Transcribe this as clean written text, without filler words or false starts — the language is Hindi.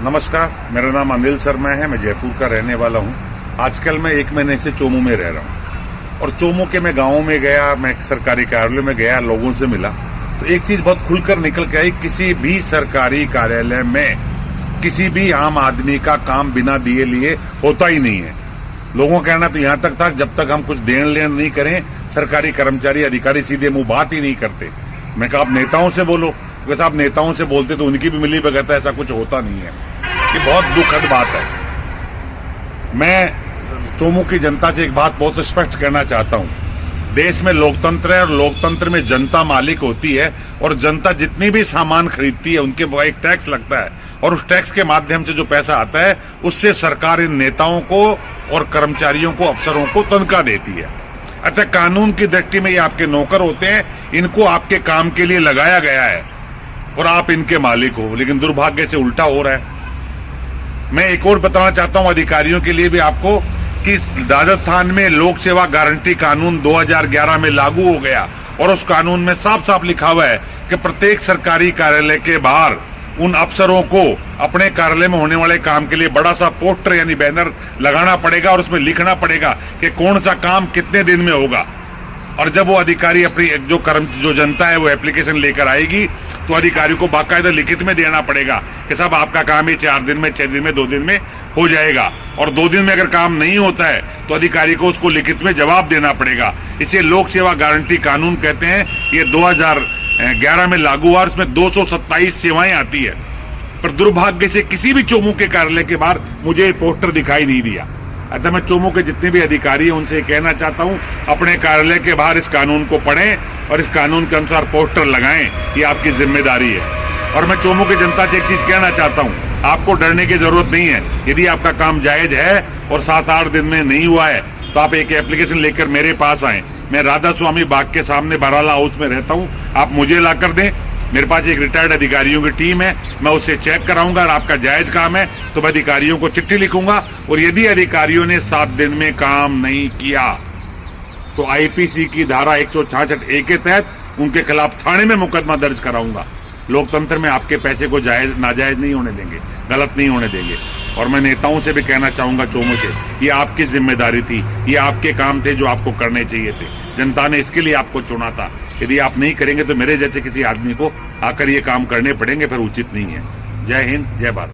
नमस्कार, मेरा नाम अनिल शर्मा है। मैं जयपुर का रहने वाला हूँ। आजकल मैं 1 महीने से चोमू में रह रहा हूँ और चोमू के मैं गाँव में गया, मैं सरकारी कार्यालय में गया, लोगों से मिला तो एक चीज बहुत खुलकर निकल के आई, किसी भी सरकारी कार्यालय में किसी भी आम आदमी का काम बिना दिए लिए होता ही नहीं है। लोगों का कहना तो यहाँ तक था, जब तक हम कुछ देन लेन नहीं करें सरकारी कर्मचारी अधिकारी सीधे मुंह बात ही नहीं करते। मैं कहा आप नेताओं से बोलो, वैसे आप नेताओं से बोलते तो उनकी भी मिली भगत है, ऐसा कुछ होता नहीं है। ये बहुत दुखद बात है। मैं चोमू की जनता से एक बात बहुत स्पष्ट कहना चाहता हूं, देश में लोकतंत्र है और लोकतंत्र में जनता मालिक होती है और जनता जितनी भी सामान खरीदती है उनके एक टैक्स लगता है और उस टैक्स के माध्यम से जो पैसा आता है उससे सरकार इन नेताओं को और कर्मचारियों को, अफसरों को तनख्वाह देती है। अच्छा, कानून की दृष्टि में ये आपके नौकर होते हैं, इनको आपके काम के लिए लगाया गया है और आप इनके मालिक हो, लेकिन दुर्भाग्य से उल्टा हो रहा है। मैं एक और बताना चाहता हूं अधिकारियों के लिए भी आपको कि राजस्थान में लोक सेवा गारंटी कानून 2011 में लागू हो गया और उस कानून में साफ साफ लिखा हुआ है कि प्रत्येक सरकारी कार्यालय के बाहर उन अफसरों को अपने कार्यालय में होने वाले काम के लिए बड़ा सा पोस्टर यानी बैनर लगाना पड़ेगा और उसमें लिखना पड़ेगा कि कौन सा काम कितने दिन में होगा। और जब वो अधिकारी अपनी जो जनता है वो एप्लीकेशन लेकर आएगी तो अधिकारी को बाकायदा लिखित में देना पड़ेगा कि साहब आपका काम ही 4 दिन में, 6 दिन में, 2 दिन में हो जाएगा। और 2 दिन में अगर काम नहीं होता है तो अधिकारी को उसको लिखित में जवाब देना पड़ेगा। इसे लोक सेवा गारंटी कानून कहते हैं। ये 2011 में लागू हुआ, इसमें 227 सेवाएं आती है। पर दुर्भाग्य से किसी भी चोमू के कार्यालय के बाहर मुझे पोस्टर दिखाई नहीं दिया। अच्छा, मैं चोमू के जितने भी अधिकारी हैं उनसे कहना चाहता हूं, अपने कार्यालय के बाहर इस कानून को पढ़ें और इस कानून के अनुसार पोस्टर लगाएं, ये आपकी जिम्मेदारी है। और मैं चोमू की जनता से एक चीज कहना चाहता हूं, आपको डरने की जरूरत नहीं है। यदि आपका काम जायज है और 7-8 दिन में नहीं हुआ है तो आप एक एप्लीकेशन लेकर मेरे पास आए। मैं राधा स्वामी बाग के सामने बराला हाउस में रहता हूँ, आप मुझे ला कर दें। मेरे पास एक रिटायर्ड अधिकारियों की टीम है, मैं उससे चेक कराऊंगा और आपका जायज काम है तो मैं अधिकारियों को चिट्ठी लिखूंगा और यदि अधिकारियों ने 7 दिन में काम नहीं किया तो आईपीसी की धारा 166A के तहत उनके खिलाफ थाने में मुकदमा दर्ज कराऊंगा। लोकतंत्र में आपके पैसे को जायज नाजायज नहीं होने देंगे, गलत नहीं होने देंगे। और मैं नेताओं से भी कहना चाहूंगा, चोमू से, ये आपकी जिम्मेदारी थी, ये आपके काम थे जो आपको करने चाहिए थे। जनता ने इसके लिए आपको चुना था। यदि आप नहीं करेंगे तो मेरे जैसे किसी आदमी को आकर ये काम करने पड़ेंगे, फिर उचित नहीं है। जय हिंद, जय भारत।